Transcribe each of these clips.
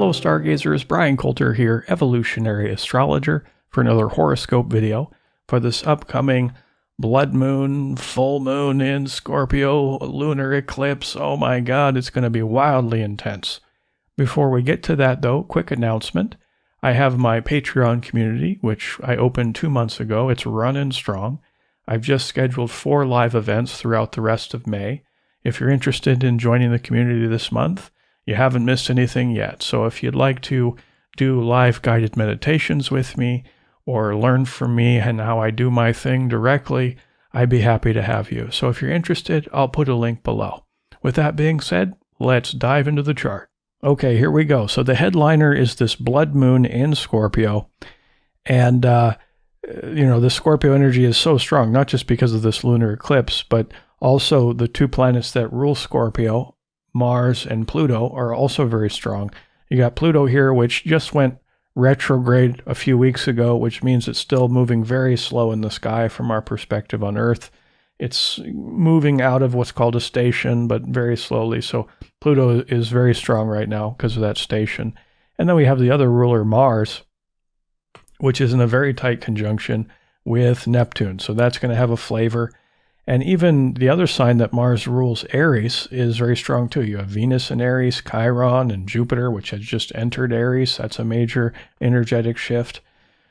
Hello Stargazers, Bryan Colter here, Evolutionary Astrologer, for another horoscope video for this upcoming Blood Moon, full moon in Scorpio, lunar eclipse. Oh my god, it's going to be wildly intense. Before we get to that though, quick announcement. I have my Patreon community, which I opened 2 months ago. It's running strong. I've just scheduled 4 live events throughout the rest of May. If you're interested in joining the community this month, you haven't missed anything yet. So if you'd like to do live guided meditations with me or learn from me and how I do my thing directly, I'd be happy to have you. So if you're interested, I'll put a link below. With that being said, let's dive into the chart. Okay, here we go. So the headliner is this blood moon in Scorpio. And, the Scorpio energy is so strong, not just because of this lunar eclipse, but also the 2 planets that rule Scorpio, Mars and Pluto, are also very strong. You got Pluto here, which just went retrograde a few weeks ago, which means it's still moving very slow in the sky from our perspective on Earth. It's moving out of what's called a station, but very slowly. So Pluto is very strong right now because of that station. And then we have the other ruler, Mars, which is in a very tight conjunction with Neptune. So that's going to have a flavor. And even the other sign that Mars rules, Aries, is very strong too. You have Venus in Aries, Chiron, and Jupiter, which has just entered Aries. That's a major energetic shift.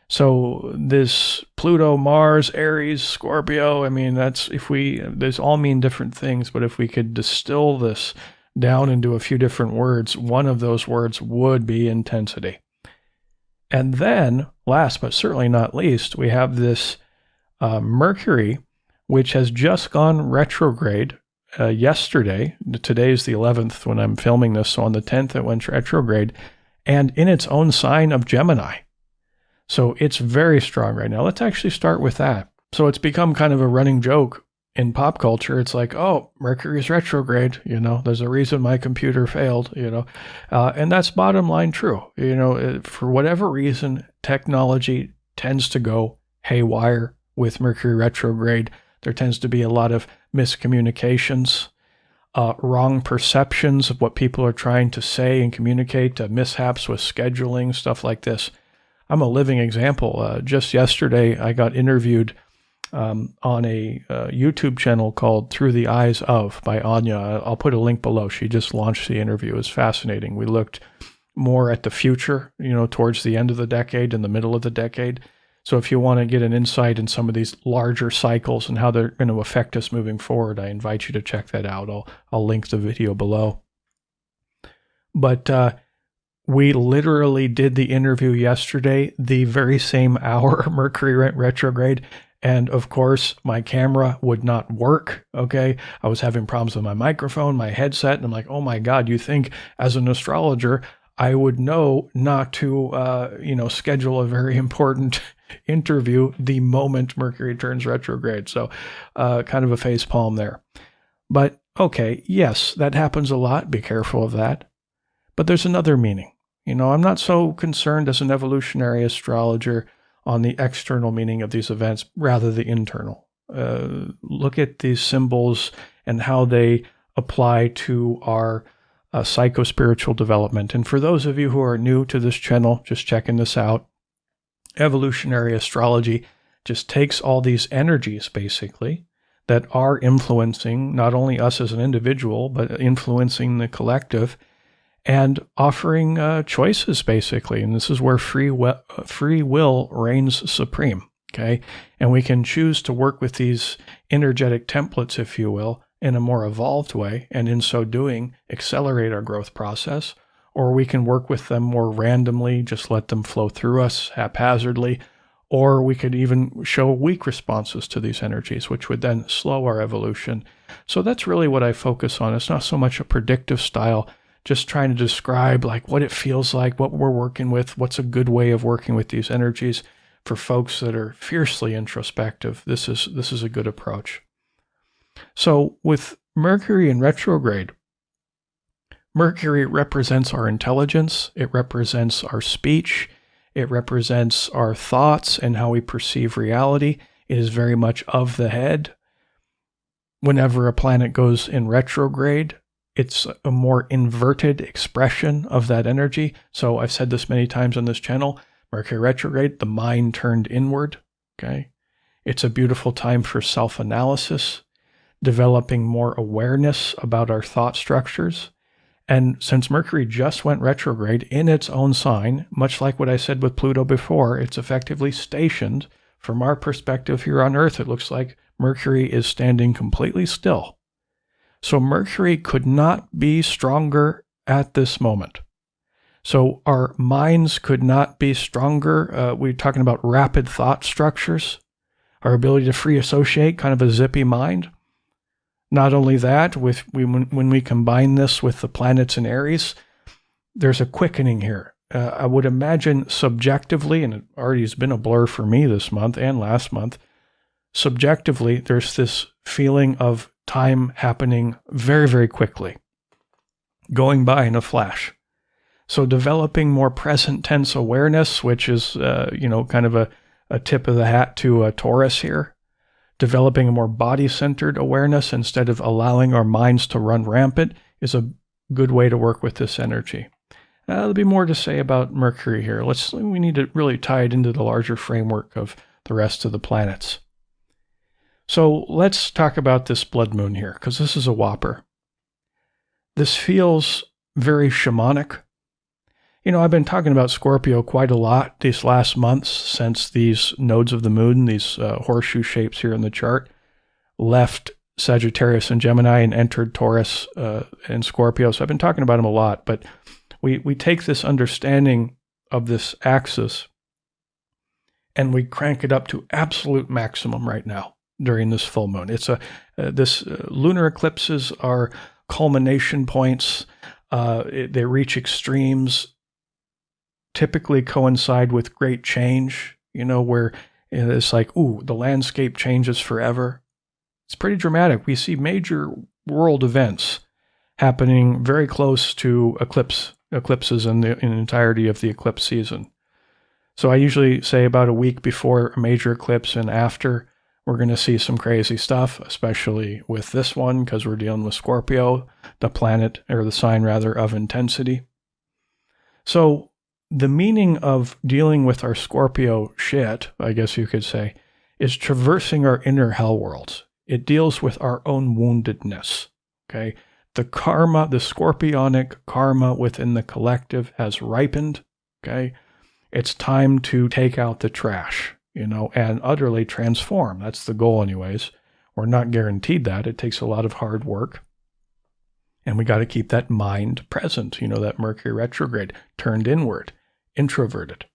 So this Pluto, Mars, Aries, Scorpio, these all mean different things, but if we could distill this down into a few different words, one of those words would be intensity. And then, last but certainly not least, we have this Mercury, which has just gone retrograde yesterday. Today's the 11th when I'm filming this, so on the 10th it went retrograde, and in its own sign of Gemini. So it's very strong right now. Let's actually start with that. So it's become kind of a running joke in pop culture. It's like, oh, Mercury's retrograde, there's a reason my computer failed, and that's bottom line true. For whatever reason, technology tends to go haywire with Mercury retrograde. There tends to be a lot of miscommunications, wrong perceptions of what people are trying to say and communicate, mishaps with scheduling, stuff like this. I'm a living example. Just yesterday, I got interviewed on a YouTube channel called Through the Eyes Of by ANIA. I'll put a link below. She just launched the interview. It was fascinating. We looked more at the future, towards the end of the decade and the middle of the decade. So if you want to get an insight in some of these larger cycles and how they're going to affect us moving forward, I invite you to check that out. I'll link the video below. But we literally did the interview yesterday, the very same hour Mercury retrograde. And of course, my camera would not work, okay? I was having problems with my microphone, my headset, and I'm like, oh my God, you think as an astrologer, I would know not to, schedule a very important interview the moment Mercury turns retrograde. So kind of a face palm there. But okay, yes, that happens a lot. Be careful of that. But there's another meaning. I'm not so concerned as an evolutionary astrologer on the external meaning of these events, rather the internal. Look at these symbols and how they apply to our psycho-spiritual development. And for those of you who are new to this channel, just checking this out, evolutionary astrology just takes all these energies, basically, that are influencing not only us as an individual, but influencing the collective, and offering choices, basically. And this is where free will reigns supreme, okay? And we can choose to work with these energetic templates, if you will, in a more evolved way, and in so doing, accelerate our growth process. Or we can work with them more randomly, just let them flow through us haphazardly. Or we could even show weak responses to these energies, which would then slow our evolution. So that's really what I focus on. It's not so much a predictive style, just trying to describe like what it feels like, what we're working with, what's a good way of working with these energies for folks that are fiercely introspective. This is a good approach. So with Mercury in retrograde, Mercury represents our intelligence, it represents our speech, it represents our thoughts and how we perceive reality. It is very much of the head. Whenever a planet goes in retrograde, it's a more inverted expression of that energy. So I've said this many times on this channel, Mercury retrograde, the mind turned inward, okay? It's a beautiful time for self-analysis, developing more awareness about our thought structures. And since Mercury just went retrograde in its own sign, much like what I said with Pluto before, it's effectively stationed. From our perspective here on Earth, it looks like Mercury is standing completely still. So Mercury could not be stronger at this moment. So our minds could not be stronger. We're talking about rapid thought structures, our ability to free associate, kind of a zippy mind. Not only that, when we combine this with the planets in Aries, there's a quickening here. I would imagine subjectively, and it already has been a blur for me this month and last month, subjectively, there's this feeling of time happening very, very quickly, going by in a flash. So developing more present tense awareness, which is, kind of a tip of the hat to a Taurus here. Developing a more body-centered awareness instead of allowing our minds to run rampant is a good way to work with this energy. There'll be more to say about Mercury here. We need to really tie it into the larger framework of the rest of the planets. So let's talk about this blood moon here, because this is a whopper. This feels very shamanic. I've been talking about Scorpio quite a lot these last months since these nodes of the moon, these horseshoe shapes here in the chart, left Sagittarius and Gemini and entered Taurus and Scorpio. So I've been talking about them a lot, but we take this understanding of this axis and we crank it up to absolute maximum right now during this full moon. It's lunar eclipses are culmination points. They reach extremes, typically coincide with great change, where it's like, ooh, the landscape changes forever. It's pretty dramatic. We see major world events happening very close to eclipses in the entirety of the eclipse season. So I usually say about a week before a major eclipse and after, we're going to see some crazy stuff, especially with this one, because we're dealing with Scorpio, the planet, or the sign rather, of intensity. So the meaning of dealing with our Scorpio shit, I guess you could say, is traversing our inner hell worlds. It deals with our own woundedness, okay? The karma, the scorpionic karma within the collective has ripened, okay? It's time to take out the trash, and utterly transform. That's the goal anyways. We're not guaranteed that. It takes a lot of hard work. And we got to keep that mind present, that Mercury retrograde, turned inward, introverted.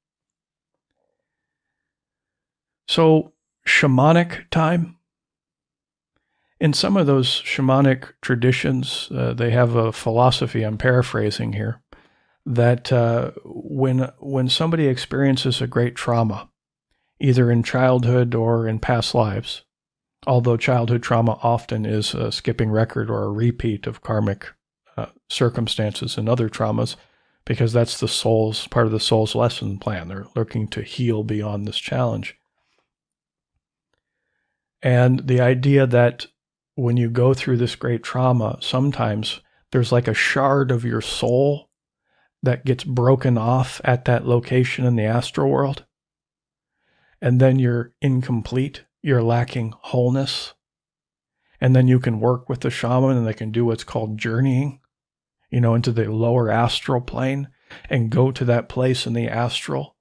So, shamanic time. In some of those shamanic traditions, they have a philosophy, I'm paraphrasing here, that when somebody experiences a great trauma, either in childhood or in past lives, although childhood trauma often is a skipping record or a repeat of karmic circumstances and other traumas, because that's part of the soul's lesson plan. They're looking to heal beyond this challenge. And the idea that when you go through this great trauma, sometimes there's like a shard of your soul that gets broken off at that location in the astral world. And then you're incomplete, you're lacking wholeness. And then you can work with the shaman and they can do what's called journeying, into the lower astral plane and go to that place in the astral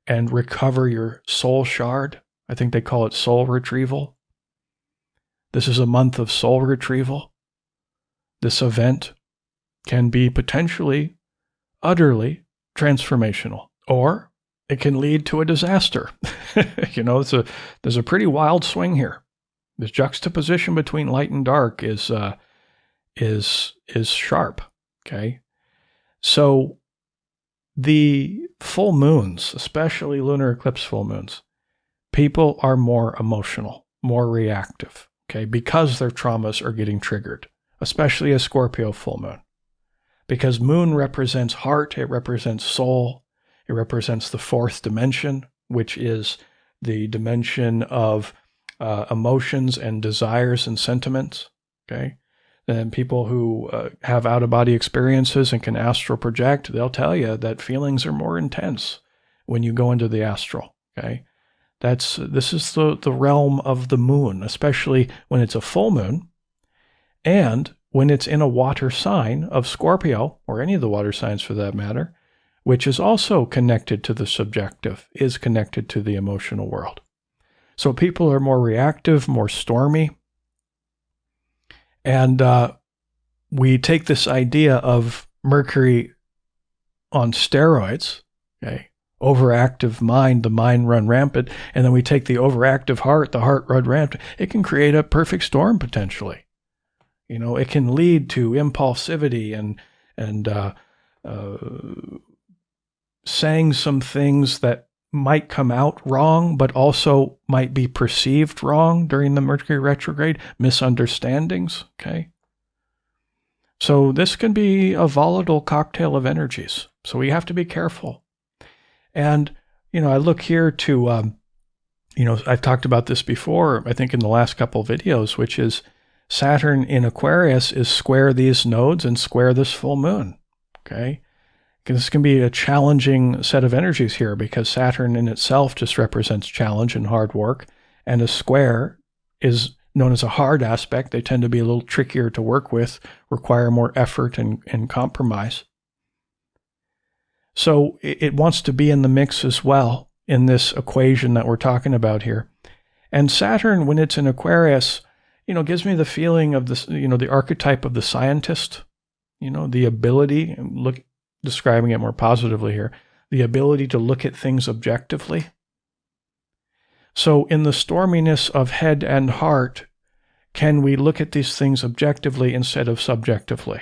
and recover your soul shard. I think they call it soul retrieval. This is a month of soul retrieval. This event can be potentially, utterly transformational, or it can lead to a disaster. There's a pretty wild swing here. This juxtaposition between light and dark is sharp. Okay, so the full moons, especially lunar eclipse full moons, people are more emotional, more reactive. Okay, because their traumas are getting triggered, especially a Scorpio full moon, because moon represents heart, it represents soul. It represents the fourth dimension, which is the dimension of emotions and desires and sentiments, okay? And people who have out-of-body experiences and can astral project, they'll tell you that feelings are more intense when you go into the astral, okay? This is the realm of the moon, especially when it's a full moon and when it's in a water sign of Scorpio, or any of the water signs for that matter, which is also connected to the subjective, is connected to the emotional world. So people are more reactive, more stormy. And we take this idea of Mercury on steroids, okay, overactive mind, the mind run rampant, and then we take the overactive heart, the heart run rampant. It can create a perfect storm potentially. You know, it can lead to impulsivity and saying some things that might come out wrong, but also might be perceived wrong during the Mercury retrograde, misunderstandings, okay? So this can be a volatile cocktail of energies. So we have to be careful. And, you know, I look here to, you know, I've talked about this before, I think in the last couple of videos, which is Saturn in Aquarius is square these nodes and square this full moon, okay? This can be a challenging set of energies here because Saturn in itself just represents challenge and hard work, and a square is known as a hard aspect. They tend to be a little trickier to work with, require more effort and compromise. So it wants to be in the mix as well in this equation that we're talking about here. And Saturn, when it's in Aquarius, you know, gives me the feeling of this, you know, the archetype of the scientist, you know, the ability, describing it more positively here, the ability to look at things objectively. So in the storminess of head and heart, can we look at these things objectively instead of subjectively,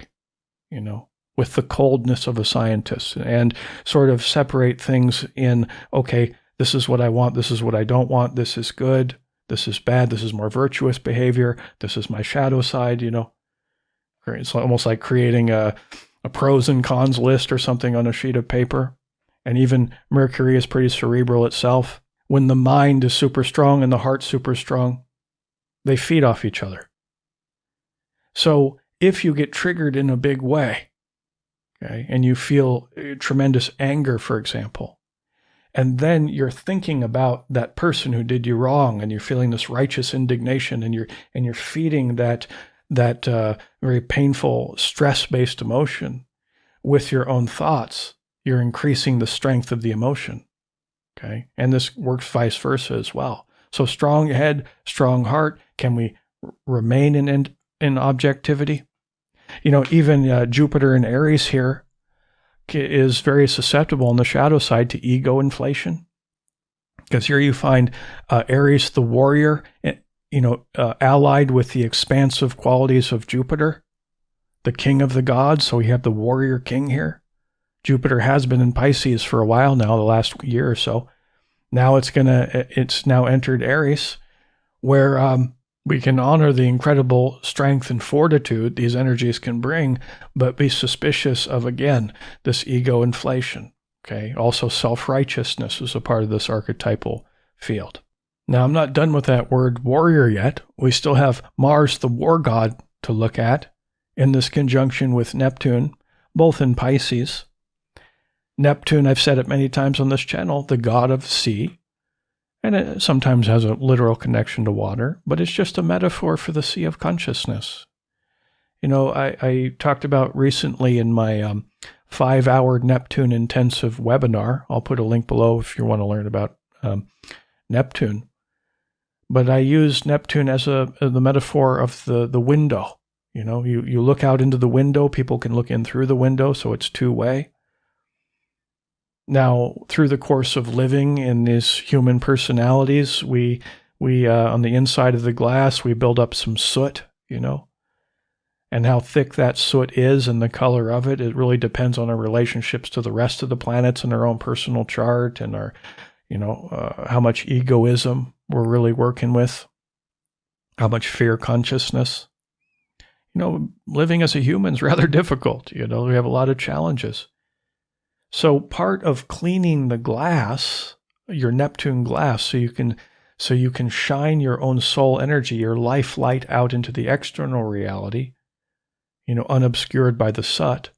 you know, with the coldness of a scientist, and sort of separate things in, okay, this is what I want, this is what I don't want, this is good, this is bad, this is more virtuous behavior, this is my shadow side, you know. It's almost like creating a pros and cons list or something on a sheet of paper. And even Mercury is pretty cerebral itself. When the mind is super strong and the heart's super strong, they feed off each other. So if you get triggered in a big way, okay, and you feel tremendous anger, for example, and then you're thinking about that person who did you wrong, and you're feeling this righteous indignation, and you're feeding that very painful stress-based emotion with your own thoughts, you're increasing the strength of the emotion, okay? And this works vice versa as well. So strong head, strong heart, can we remain in objectivity? You know, even Jupiter in Aries here is very susceptible on the shadow side to ego inflation. Because here you find Aries, the warrior, you know, allied with the expansive qualities of Jupiter, the king of the gods. So we have the warrior king here. Jupiter has been in Pisces for a while now, the last year or so. Now it's now entered Aries, where we can honor the incredible strength and fortitude these energies can bring, but be suspicious of, again, this ego inflation. Okay. Also, self-righteousness is a part of this archetypal field. Now, I'm not done with that word warrior yet. We still have Mars, the war god, to look at in this conjunction with Neptune, both in Pisces. Neptune, I've said it many times on this channel, the god of sea, and it sometimes has a literal connection to water, but it's just a metaphor for the sea of consciousness. You know, I talked about recently in my 5-hour Neptune intensive webinar. I'll put a link below if you want to learn about Neptune. But I use Neptune as the metaphor of the window. You know, you look out into the window, people can look in through the window, so it's two-way. Now, through the course of living in these human personalities, we on the inside of the glass, we build up some soot, you know. And how thick that soot is and the color of it, it really depends on our relationships to the rest of the planets and our own personal chart and our, you know, how much egoism we're really working with, how much fear consciousness. You know, living as a human is rather difficult. You know, we have a lot of challenges. So part of cleaning the glass, your Neptune glass, so you can shine your own soul energy, your life light out into the external reality, unobscured by the sut.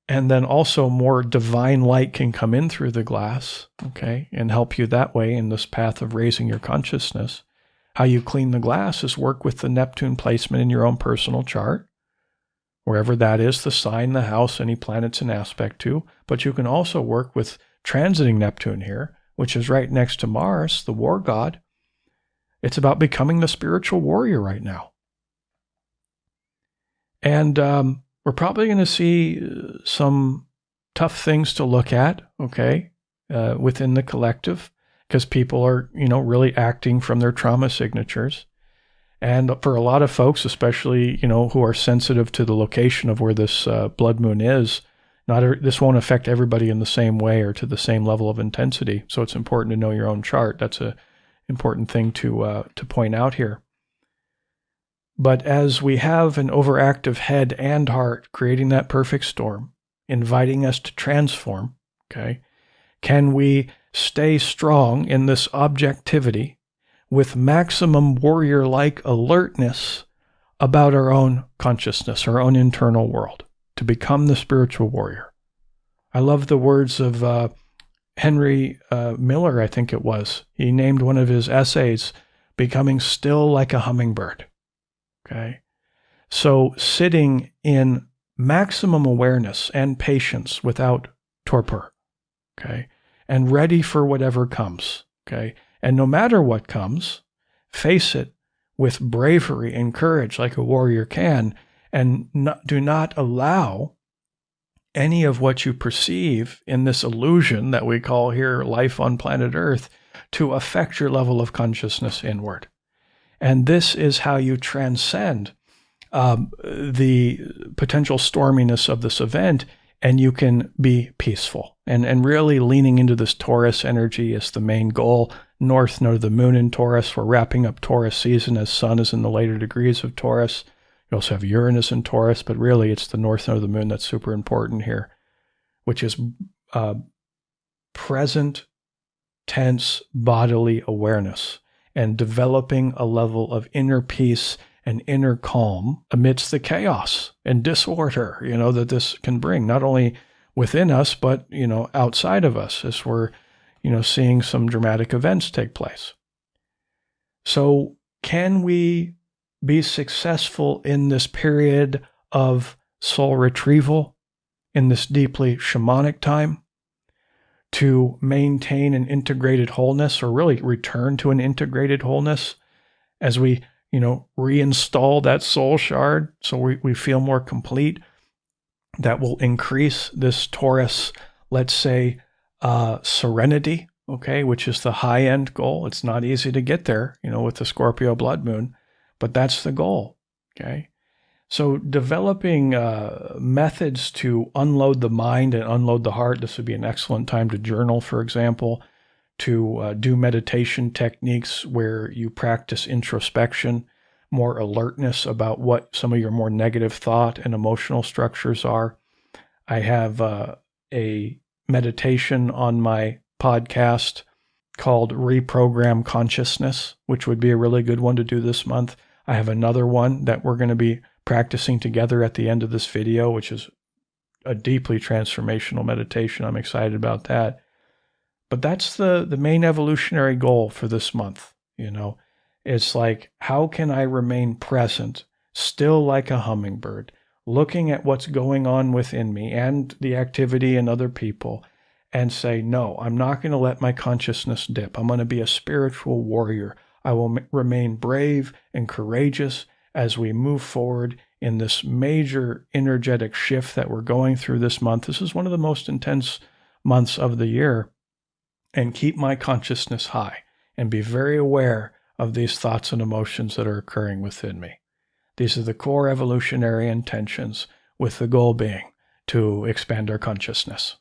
And then also more divine light can come in through the glass, okay, and help you that way in this path of raising your consciousness. How you clean the glass is work with the Neptune placement in your own personal chart, wherever that is, the sign, the house, any planets in aspect to. But you can also work with transiting Neptune here, which is right next to Mars, the war god. It's about becoming the spiritual warrior right now. And we're probably going to see some tough things to look at, okay, within the collective, because people are, really acting from their trauma signatures. And for a lot of folks, especially, who are sensitive to the location of where this blood moon is, this won't affect everybody in the same way or to the same level of intensity. So it's important to know your own chart. That's an important thing to point out here. But as we have an overactive head and heart creating that perfect storm, inviting us to transform, okay, can we stay strong in this objectivity with maximum warrior-like alertness about our own consciousness, our own internal world, to become the spiritual warrior? I love the words of Henry Miller, I think it was. He named one of his essays, Becoming Still Like a Hummingbird. Okay, so sitting in maximum awareness and patience without torpor, okay, and ready for whatever comes, okay, and no matter what comes, face it with bravery and courage like a warrior can, and do not allow any of what you perceive in this illusion that we call here life on planet Earth to affect your level of consciousness inward. And this is how you transcend the potential storminess of this event, and you can be peaceful. And really leaning into this Taurus energy is the main goal. North node of the moon in Taurus. We're wrapping up Taurus season as Sun is in the later degrees of Taurus. You also have Uranus in Taurus, but really it's the north node of the moon that's super important here, which is present tense bodily awareness and developing a level of inner peace and inner calm amidst the chaos and disorder, that this can bring, not only within us, but, outside of us as we're, seeing some dramatic events take place. So can we be successful in this period of soul retrieval, in this deeply shamanic time, to maintain an integrated wholeness, or really return to an integrated wholeness as we, reinstall that soul shard so we feel more complete? That will increase this Taurus, let's say, serenity, okay, which is the high-end goal. It's not easy to get there, with the Scorpio blood moon, but that's the goal, okay? So developing methods to unload the mind and unload the heart. This would be an excellent time to journal, for example, to do meditation techniques where you practice introspection, more alertness about what some of your more negative thought and emotional structures are. I have a meditation on my podcast called Reprogram Consciousness, which would be a really good one to do this month. I have another one that we're going to be practicing together at the end of this video, which is a deeply transformational meditation. I'm excited about that. But that's the main evolutionary goal for this month. It's like, how can I remain present, still like a hummingbird, looking at what's going on within me and the activity in other people, and say, no, I'm not going to let my consciousness dip. I'm going to be a spiritual warrior. I will remain brave and courageous as we move forward in this major energetic shift that we're going through this month. This is one of the most intense months of the year. And keep my consciousness high and be very aware of these thoughts and emotions that are occurring within me. These are the core evolutionary intentions, with the goal being to expand our consciousness.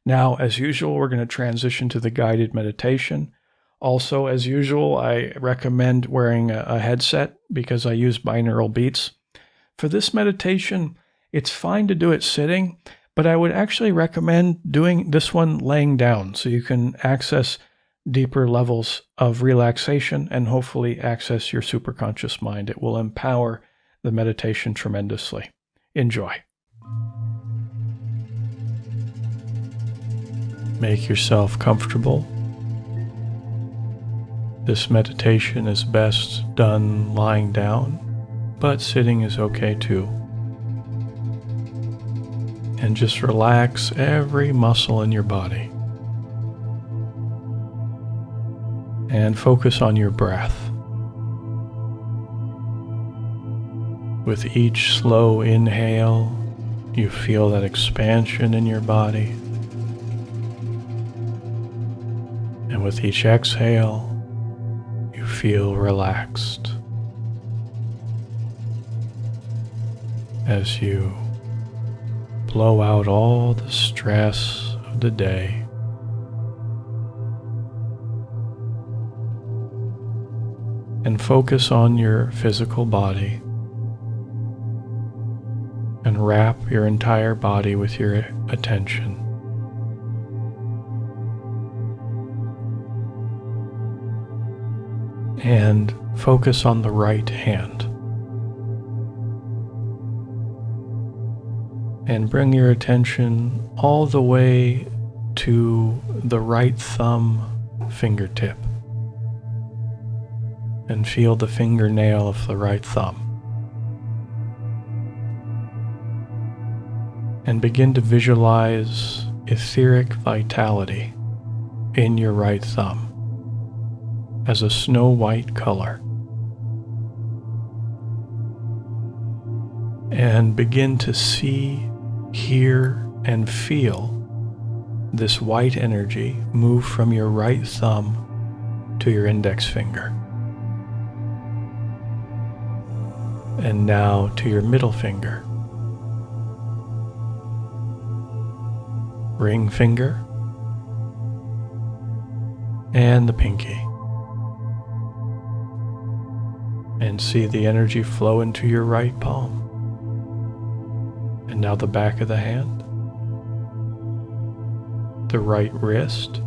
Now, as usual, we're going to transition to the guided meditation. Also, as usual, I recommend wearing a headset because I use binaural beats. For this meditation, it's fine to do it sitting, but I would actually recommend doing this one laying down so you can access deeper levels of relaxation and hopefully access your superconscious mind. It will empower the meditation tremendously. Enjoy. Make yourself comfortable. This meditation is best done lying down, but sitting is okay too. And just relax every muscle in your body. And focus on your breath. With each slow inhale, you feel that expansion in your body. And with each exhale, you feel relaxed as you blow out all the stress of the day. And focus on your physical body and wrap your entire body with your attention. And focus on the right hand. And bring your attention all the way to the right thumb fingertip. And feel the fingernail of the right thumb. And begin to visualize etheric vitality in your right thumb as a snow white color. And begin to see, hear, and feel this white energy move from your right thumb to your index finger. And now to your middle finger, ring finger, and the pinky. And see the energy flow into your right palm. And now the back of the hand, the right wrist,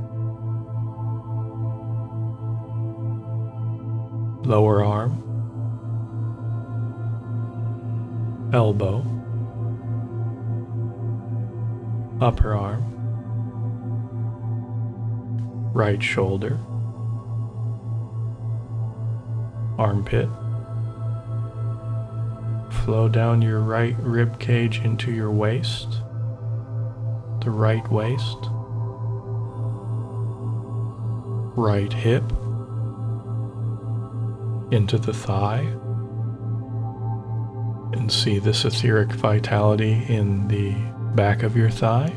lower arm, elbow, upper arm, right shoulder, armpit. Flow down your right rib cage into your waist, the right waist, right hip, into the thigh, and see this etheric vitality in the back of your thigh,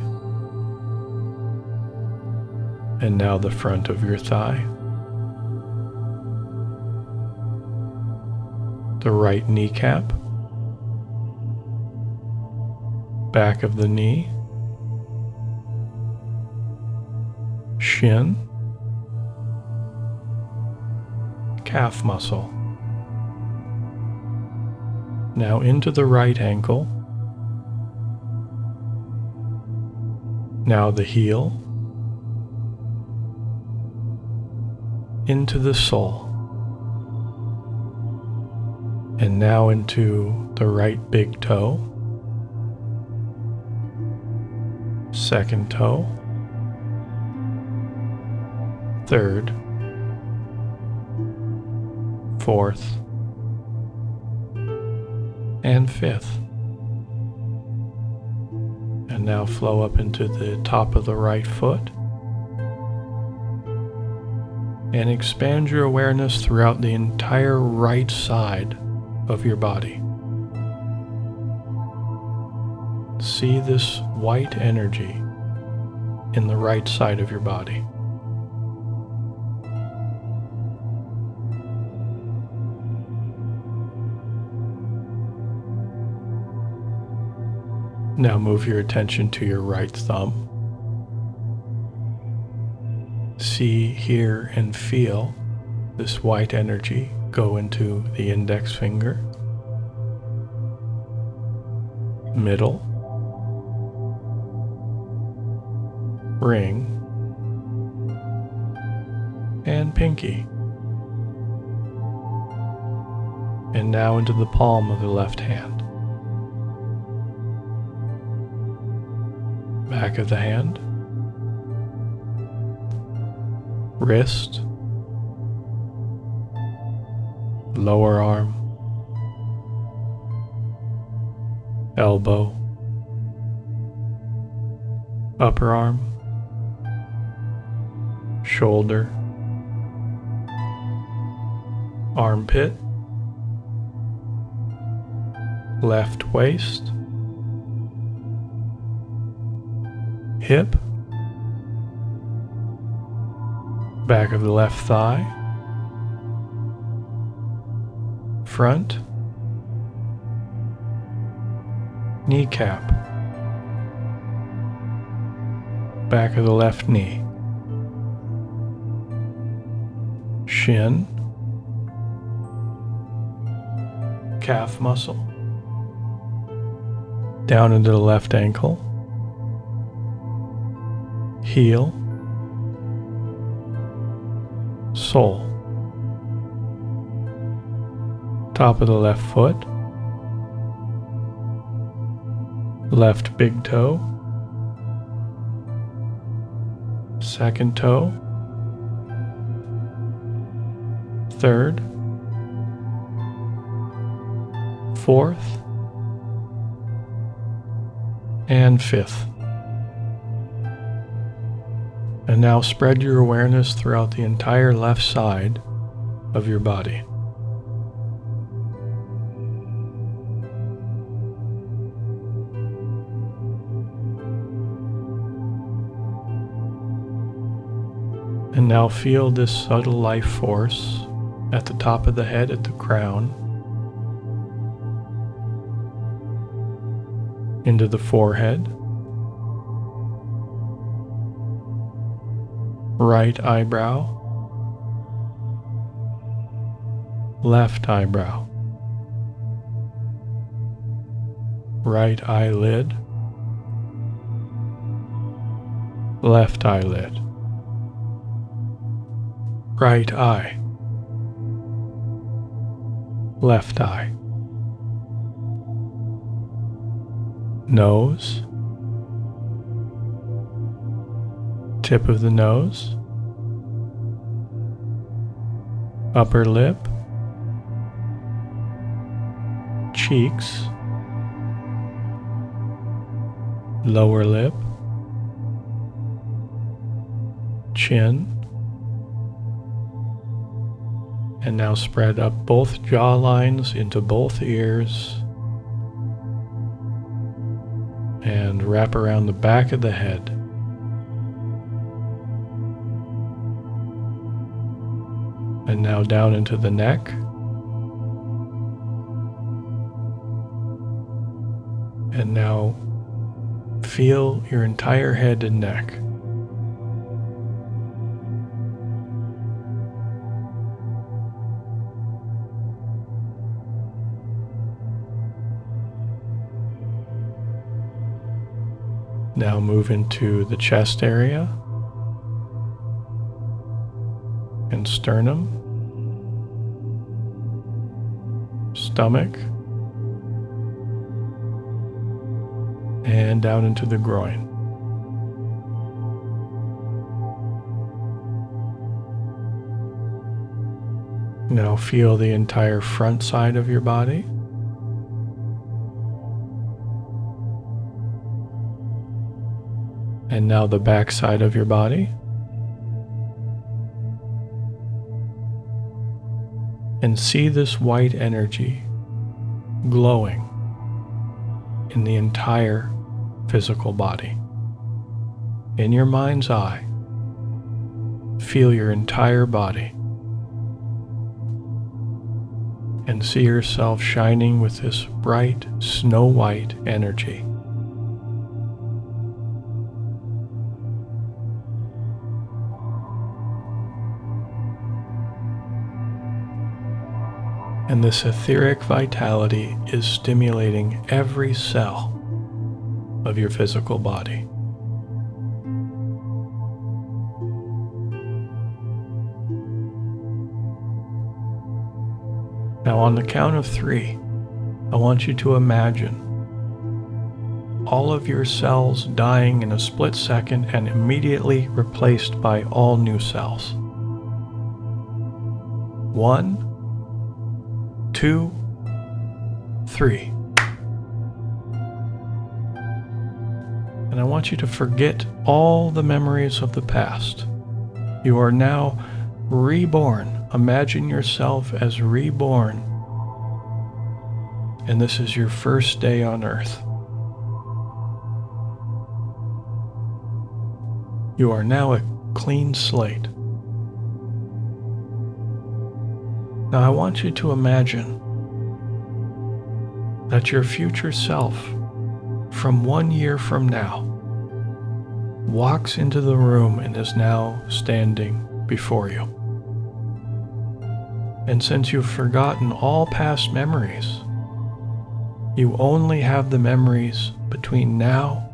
and now the front of your thigh, the right kneecap, back of the knee, shin, calf muscle. Now into the right ankle. Now the heel. Into the sole. And now into the right big toe. Second toe, third, fourth, and fifth. And now flow up into the top of the right foot and expand your awareness throughout the entire right side of your body. See this white energy in the right side of your body. Now move your attention to your right thumb. See, hear, and feel this white energy go into the index finger, middle, ring, and pinky. and now into the palm of the left hand. Back of the hand, wrist, lower arm, elbow, upper arm, shoulder, armpit, left waist, hip, back of the left thigh, front, kneecap, back of the left knee, shin, calf muscle, down into the left ankle, heel, sole, top of the left foot, left big toe, second toe, third, fourth, and fifth. And now spread your awareness throughout the entire left side of your body. And now feel this subtle life force at the top of the head, at the crown, into the forehead, right eyebrow, left eyebrow, right eyelid, left eyelid, right eye, left eye, nose, tip of the nose, upper lip, cheeks, lower lip, chin, and now spread up both jaw lines into both ears and wrap around the back of the head. And now down into the neck, and now feel your entire head and neck. Now move into the chest area and sternum, stomach, and down into the groin. Now feel the entire front side of your body. And now the back side of your body. And see this white energy glowing in the entire physical body. In your mind's eye, feel your entire body and see yourself shining with this bright, snow-white energy. And this etheric vitality is stimulating every cell of your physical body. Now on the count of 3, I want you to imagine all of your cells dying in a split second and immediately replaced by all new cells. 1, 2, 3. And I want you to forget all the memories of the past. You are now reborn. Imagine yourself as reborn. And this is your first day on Earth. You are now a clean slate. Now I want you to imagine that your future self, from 1 year from now, walks into the room and is now standing before you. And since you've forgotten all past memories, you only have the memories between now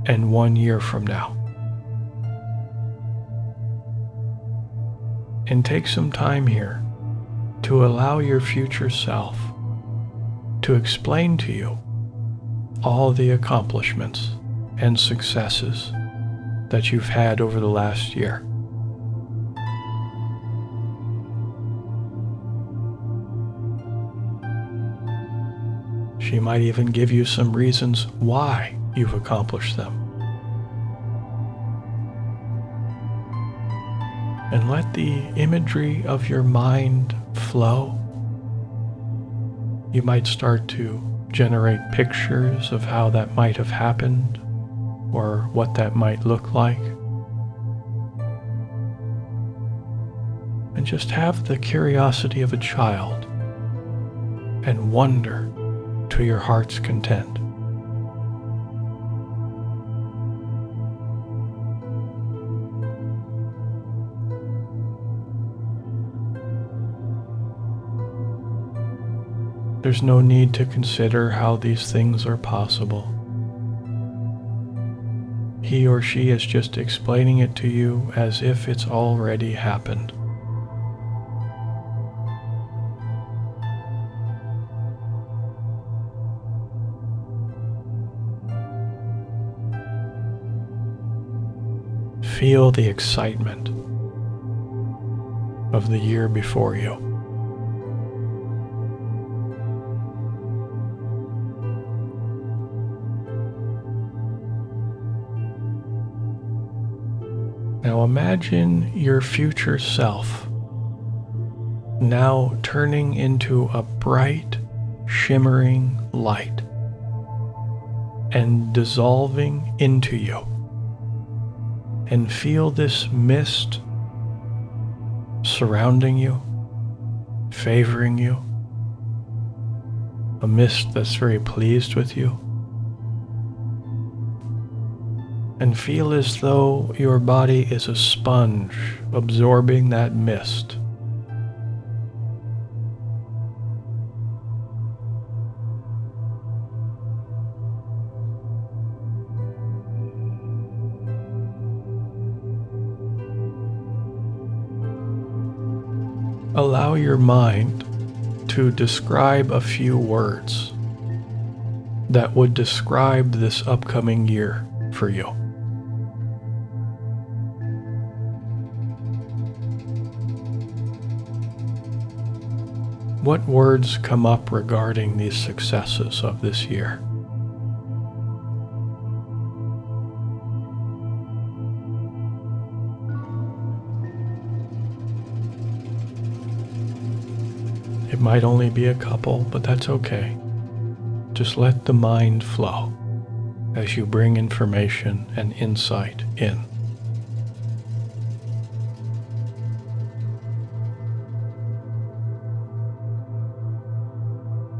and 1 year from now. And take some time here to allow your future self to explain to you all the accomplishments and successes that you've had over the last year. She might even give you some reasons why you've accomplished them. And let the imagery of your mind flow. You might start to generate pictures of how that might have happened or what that might look like. And just have the curiosity of a child and wonder to your heart's content. There's no need to consider how these things are possible. He or she is just explaining it to you as if it's already happened. Feel the excitement of the year before you. Now imagine your future self now turning into a bright, shimmering light and dissolving into you. And feel this mist surrounding you, favoring you, a mist that's very pleased with you. And feel as though your body is a sponge absorbing that mist. Allow your mind to describe a few words that would describe this upcoming year for you. What words come up regarding these successes of this year? It might only be a couple, but that's okay. Just let the mind flow as you bring information and insight in.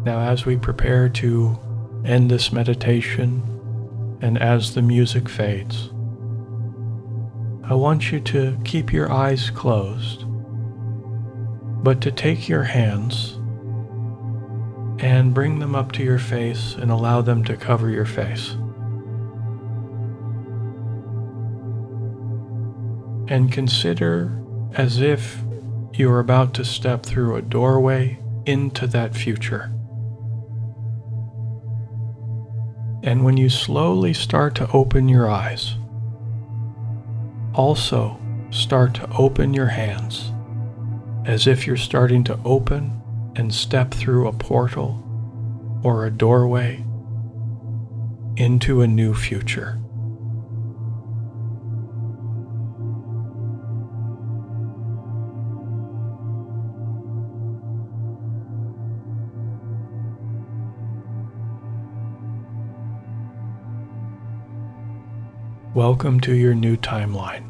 Now, as we prepare to end this meditation, and as the music fades, I want you to keep your eyes closed, but to take your hands and bring them up to your face and allow them to cover your face. And consider as if you are about to step through a doorway into that future. And when you slowly start to open your eyes, also start to open your hands as if you're starting to open and step through a portal or a doorway into a new future. Welcome to your new timeline.